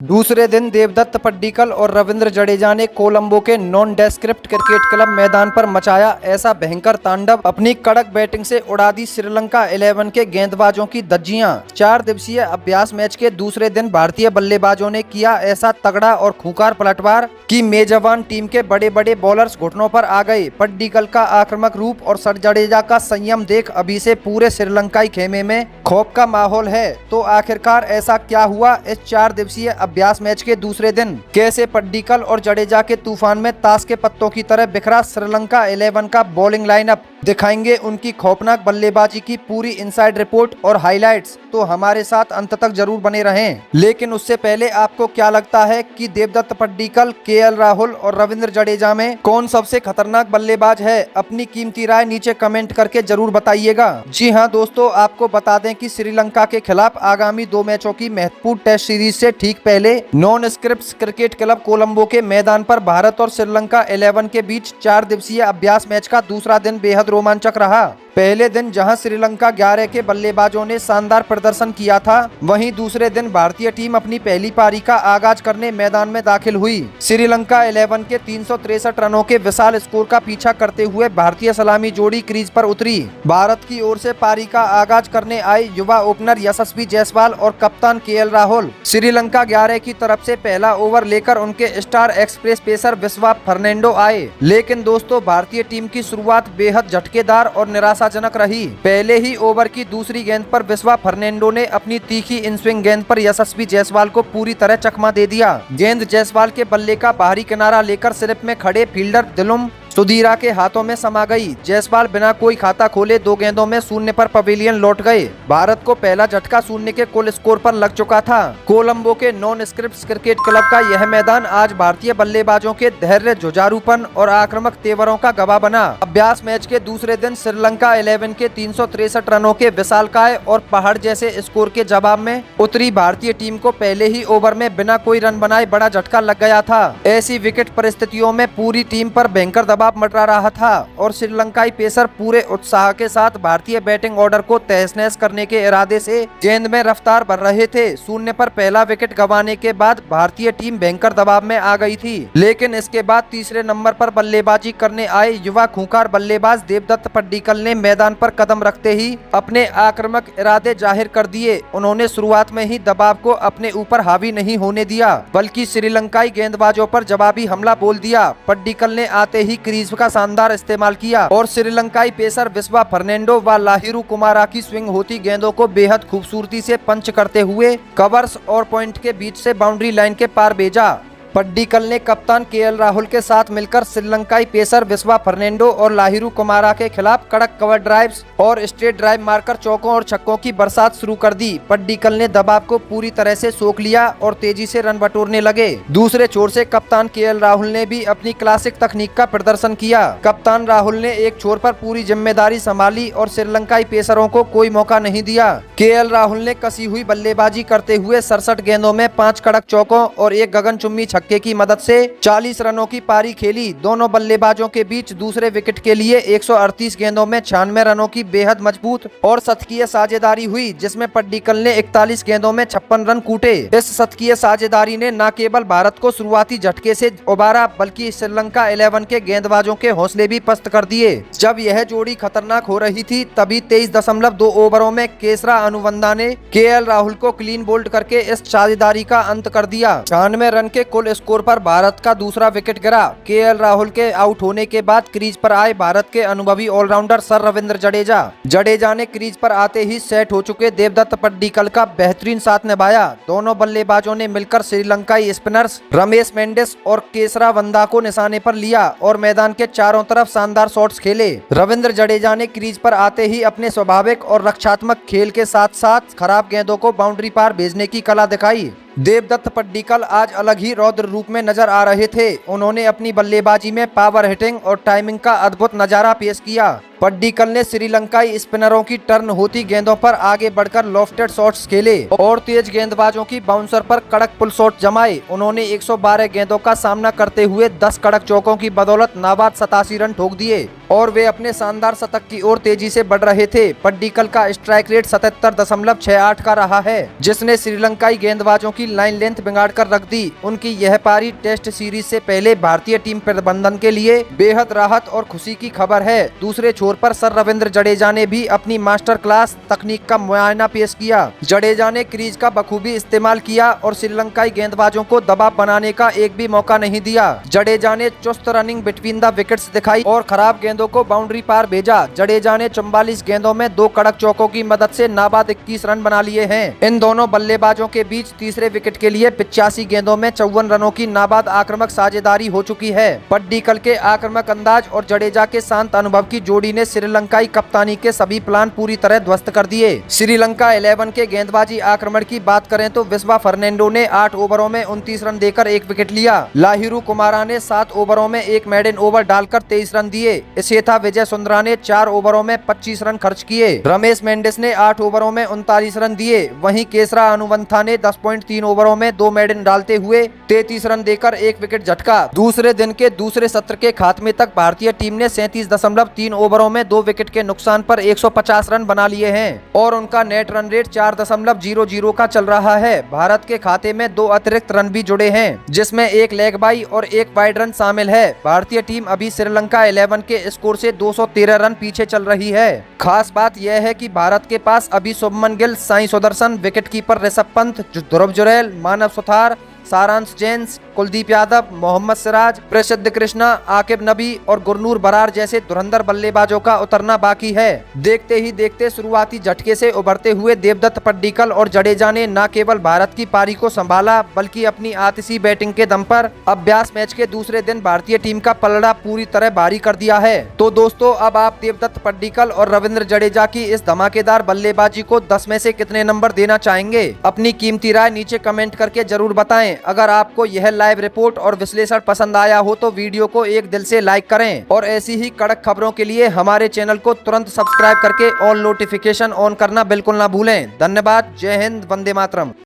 दूसरे दिन देवदत्त पड्डीकल और रविंद्र जडेजा ने कोलंबो के नॉन डेस्क्रिप्ट क्रिकेट क्लब मैदान पर मचाया ऐसा भयंकर तांडव। अपनी कड़क बैटिंग से उड़ा दी श्रीलंका 11 के गेंदबाजों की धज्जियां। 4 दिवसीय अभ्यास मैच के दूसरे दिन भारतीय बल्लेबाजों ने किया ऐसा तगड़ा और खूंखार पलटवार कि मेजबान टीम के बड़े बड़े बॉलर्स घुटनों पर आ गए। पड्डीकल का आक्रामक रूप और सर जडेजा का संयम देख अभी से पूरे श्रीलंकाई खेमे में खौफ का माहौल है। तो आखिरकार ऐसा क्या हुआ इस 4 दिवसीय अभ्यास मैच के दूसरे दिन? कैसे पड्डीकल और जडेजा के तूफान में ताश के पत्तों की तरह बिखरा श्रीलंका 11 का बॉलिंग लाइनअप? दिखाएंगे उनकी खौफनाक बल्लेबाजी की पूरी इनसाइड रिपोर्ट और हाइलाइट्स। तो हमारे साथ अंत तक जरूर बने रहें। लेकिन उससे पहले आपको क्या लगता है कि देवदत्त पड्डीकल, केएल राहुल और रविंद्र जडेजा में कौन सबसे खतरनाक बल्लेबाज है? अपनी कीमती राय नीचे कमेंट करके जरूर बताइएगा। जी हां दोस्तों, आपको बता दें कि श्रीलंका के खिलाफ आगामी 2 मैचों की महत्वपूर्ण टेस्ट सीरीज से ठीक पहले non script cricket club Colombo के मैदान पर भारत और श्रीलंका 11 के बीच 4 दिवसीय अभ्यास मैच का दूसरा दिन बेहद रोमांचक रहा। पहले दिन जहां श्रीलंका 11 के बल्लेबाजों ने शानदार प्रदर्शन किया था, वहीं दूसरे दिन भारतीय टीम अपनी पहली पारी का आगाज करने मैदान में दाखिल हुई। श्रीलंका 11 के 363 रनों के विशाल स्कोर का पीछा करते हुए भारतीय सलामी जोड़ी क्रीज पर उतरी। भारत की ओर से पारी का आगाज करने आए युवा ओपनर यशस्वी जायसवाल और कप्तान केएल राहुल। श्रीलंका 11 की तरफ से पहला ओवर लेकर उनके स्टार एक्सप्रेस पेसर विश्वा फर्नांडो आए। लेकिन दोस्तों, भारतीय टीम की शुरुआत बेहद झटकेदार और निराशाजनक रही। पहले ही ओवर की दूसरी गेंद पर विश्वा फर्नांडो ने अपनी तीखी इन स्विंग गेंद पर यशस्वी जायसवाल को पूरी तरह चकमा दे दिया। गेंद जायसवाल के बल्ले का बाहरी किनारा लेकर स्लिप में खड़े फील्डर दिलुम सुधीरा के हाथों में समा गई। जायसवाल बिना कोई खाता खोले 2 गेंदों में 0 पर पवेलियन लौट गए। भारत को पहला झटका 0 के कुल स्कोर पर लग चुका था। कोलंबो के नॉन स्क्रिप्ट क्रिकेट क्लब का यह मैदान आज भारतीय बल्लेबाजों के धैर्य, जुझारूपन और आक्रामक तेवरों का गवाह बना। अभ्यास मैच के दूसरे दिन श्रीलंका 11 के 363 रनों के विशालकाय और पहाड़ जैसे स्कोर के जवाब में उतरी भारतीय टीम को पहले ही ओवर में बिना कोई रन बनाए बड़ा झटका लग गया था। ऐसी विकेट परिस्थितियों में पूरी टीम पर भयंकर दबाव मंडरा रहा था और श्रीलंकाई पेसर पूरे उत्साह के साथ भारतीय बैटिंग ऑर्डर को तहस-नहस करने के इरादे से गेंद में रफ्तार भर रहे थे। 0 पर पहला विकेट गंवाने के बाद भारतीय टीम भयंकर दबाव में आ गई थी। लेकिन इसके बाद तीसरे नंबर पर बल्लेबाजी करने आए युवा खूंखार बल्लेबाज देवदत्त पड्डीकल ने मैदान पर कदम रखते ही अपने आक्रामक इरादे जाहिर कर दिए। उन्होंने शुरुआत में ही दबाव को अपने ऊपर हावी नहीं होने दिया, बल्कि श्रीलंकाई गेंदबाजों पर जवाबी हमला बोल दिया। पड्डीकल ने आते ही क्रीज का शानदार इस्तेमाल किया और श्रीलंकाई पेसर विश्वा फर्नांडो व लाहिरू कुमारा की स्विंग होती गेंदों को बेहद खूबसूरती से पंच करते हुए कवर्स और पॉइंट के बीच से बाउंड्री लाइन के पार भेजा। पड्डीकल ने कप्तान केएल राहुल के साथ मिलकर श्रीलंकाई पेसर विश्वा फर्नांडो और लाहिरू कुमारा के खिलाफ कड़क कवर ड्राइव्स और स्ट्रेट ड्राइव मारकर चौकों और छक्कों की बरसात शुरू कर दी। पड्डीकल ने दबाव को पूरी तरह से सोख लिया और तेजी से रन बटोरने लगे। दूसरे छोर से कप्तान केएल राहुल ने भी अपनी क्लासिक तकनीक का प्रदर्शन किया। कप्तान राहुल ने एक छोर पर पूरी जिम्मेदारी संभाली और श्रीलंकाई पेसरों को कोई मौका नहीं दिया। केएल राहुल ने कसी हुई बल्लेबाजी करते हुए 67 गेंदों में 5 कड़क चौकों और 1 गगनचुम्बी छक्के की मदद से 40 रनों की पारी खेली। दोनों बल्लेबाजों के बीच दूसरे विकेट के लिए 138 गेंदों में 96 रनों की बेहद मजबूत और शतकीय साझेदारी हुई, जिसमें पड्डीकल ने 41 गेंदों में 56 रन कूटे। इस शतकीय साझेदारी ने न केवल भारत को शुरुआती झटके से उबारा, बल्कि श्रीलंका 11 के गेंदबाजों के हौसले भी पस्त कर दिए। जब यह जोड़ी खतरनाक हो रही थी, तभी 23.2 ओवरों में केसरा अनुवंदा ने केएल राहुल को क्लीन बोल्ड करके इस साझेदारी का अंत कर दिया। 96 रन के कुल स्कोर पर भारत का दूसरा विकेट गिरा। केएल राहुल के आउट होने के बाद क्रीज पर आए भारत के अनुभवी ऑलराउंडर सर रविंद्र जडेजा। जडेजा ने क्रीज पर आते ही सेट हो चुके देवदत्त पड्डीकल का बेहतरीन साथ निभाया। दोनों बल्लेबाजों ने मिलकर श्रीलंकाई स्पिनर्स रमेश मेंडिस और केसरा वंदा को निशाने पर लिया और मैदान के चारों तरफ शानदार शॉट्स खेले। रविंद्र जडेजा ने क्रीज पर आते ही अपने स्वाभाविक और रक्षात्मक खेल के साथ साथ खराब गेंदों को बाउंड्री पार भेजने की कला दिखाई। देवदत्त पड्डीकल आज अलग ही रौद्र रूप में नजर आ रहे थे। उन्होंने अपनी बल्लेबाजी में पावर हिटिंग और टाइमिंग का अद्भुत नजारा पेश किया। पड्डीकल ने श्रीलंकाई स्पिनरों की टर्न होती गेंदों पर आगे बढ़कर लॉफ्टेड शॉट्स खेले और तेज गेंदबाजों की बाउंसर पर कड़क पुल शॉट जमाए। उन्होंने 112 गेंदों का सामना करते हुए 10 कड़क चौकों की बदौलत नाबाद 87 रन ठोक दिए और वे अपने शानदार शतक की ओर तेजी से बढ़ रहे थे। पड्डीकल का स्ट्राइक रेट 77.68 का रहा है, जिसने श्रीलंकाई गेंदबाजों की लाइन लेंथ बिगाड़ कर रख दी। उनकी यह पारी टेस्ट सीरीज से पहले भारतीय टीम प्रबंधन के लिए बेहद राहत और खुशी की खबर है। दूसरे छोर पर सर रविंद्र जडेजा ने भी अपनी मास्टर क्लास तकनीक का मुआयना पेश किया। जडेजा ने क्रीज का बखूबी इस्तेमाल किया और श्रीलंकाई गेंदबाजों को दबाव बनाने का एक भी मौका नहीं दिया। जडेजा ने चुस्त रनिंग बिटवीन द विकेट्स दिखाई और खराब गेंदों को बाउंड्री पार भेजा। जडेजा ने 44 गेंदों में 2 कड़क चौकों की मदद से नाबाद 21 रन बना लिए हैं। इन दोनों बल्लेबाजों के बीच तीसरे विकेट के लिए 85 गेंदों में 54 रनों की नाबाद आक्रामक साझेदारी हो चुकी है। पड्डीकल के आक्रामक अंदाज और जडेजा के शांत अनुभव की जोड़ी ने श्रीलंकाई कप्तानी के सभी प्लान पूरी तरह ध्वस्त कर दिए। श्रीलंका 11 के गेंदबाजी आक्रमण की बात करें तो विश्वा फर्नांडो ने 8 ओवरों में 29 रन देकर 1 विकेट लिया। लाहिरू कुमारा ने 7 ओवरों में 1 मेडन ओवर डालकर 23 रन दिए। इसेथा विजय सुंदरा ने 4 ओवरों में 25 रन खर्च किए। रमेश मेंडिस ने 8 ओवरों में 39 रन दिए। वहीं केसरा अनुवंथा ने 10.3 ओवरों में 2 मेडन डालते हुए 33 रन देकर 1 विकेट झटका। दूसरे दिन के दूसरे सत्र के खात्मे तक भारतीय टीम ने 37.3 ओवरों में 2 विकेट के नुकसान पर 150 रन बना लिए हैं और उनका नेट रन रेट 4.00 का चल रहा है। भारत के खाते में 2 अतिरिक्त रन भी जुड़े हैं, जिसमें 1 लेग बाई और 1 वाइड रन शामिल है। भारतीय टीम अभी श्रीलंका 11 के स्कोर से 213 रन पीछे चल रही है। खास बात यह है कि भारत के पास अभी शुभमन गिल, साई सुदर्शन, विकेटकीपर ऋषभ पंत, ध्रुव जुरैल, मानव सुथार, सारांश जेम्स, कुलदीप यादव, मोहम्मद सिराज, प्रसिद्ध कृष्णा, आकिब नबी और गुरनूर बरार जैसे धुरंधर बल्लेबाजों का उतरना बाकी है। देखते ही देखते शुरुआती झटके से उभरते हुए देवदत्त पड्डीकल और जडेजा ने न केवल भारत की पारी को संभाला, बल्कि अपनी आतिशी बैटिंग के दम पर अभ्यास मैच के दूसरे दिन भारतीय टीम का पलड़ा पूरी तरह भारी कर दिया है। तो दोस्तों, अब आप देवदत्त पड्डीकल और रविंद्र जडेजा की इस धमाकेदार बल्लेबाजी को 10 में से कितने नंबर देना चाहेंगे? अपनी कीमती राय नीचे कमेंट करके जरूर बताएं। अगर आपको यह लाइव रिपोर्ट और विश्लेषण पसंद आया हो तो वीडियो को एक दिल से लाइक करें और ऐसी ही कड़क खबरों के लिए हमारे चैनल को तुरंत सब्सक्राइब करके ऑल नोटिफिकेशन ऑन करना बिल्कुल ना भूलें। धन्यवाद। जय हिंद। वंदे मातरम।